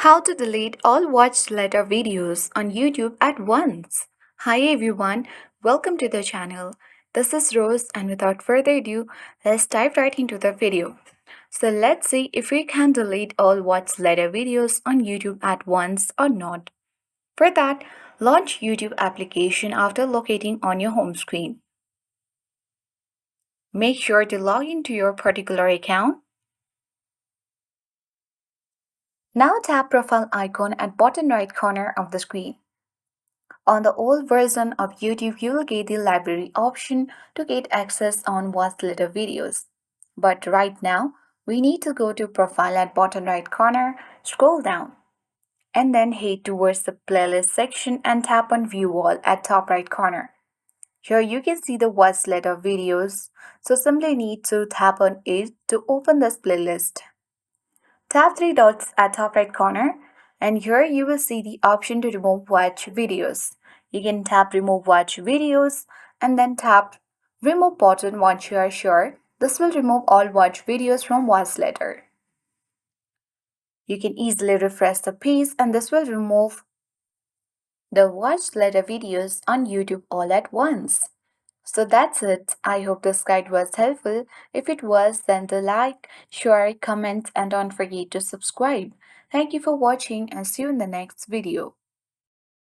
How to delete all watched letter videos on YouTube at once. Hi everyone, welcome to the channel. This is Rose, and without further ado, let's dive right into the video. So let's see if we can delete all watched letter videos on YouTube at once or not. For that, launch YouTube application after locating on your home screen. Make sure to log into your particular account. Now tap profile icon at bottom right corner of the screen. On the old version of YouTube, you will get the library option to get access on watched later videos. But right now, we need to go to profile at bottom right corner, scroll down, and then head towards the playlist section and tap on view all at top right corner. Here you can see the watched later videos, so simply need to tap on it to open this playlist. Tap three dots at top right corner, and here you will see the option to remove watch videos. You can tap remove watch videos and then tap remove button once you are sure. This will remove all watch videos from watch later. You can easily refresh the page and this will remove the watch later videos on YouTube all at once. So that's it. I hope this guide was helpful. If it was, then do like, share, comment, and don't forget to subscribe. Thank you for watching and see you in the next video.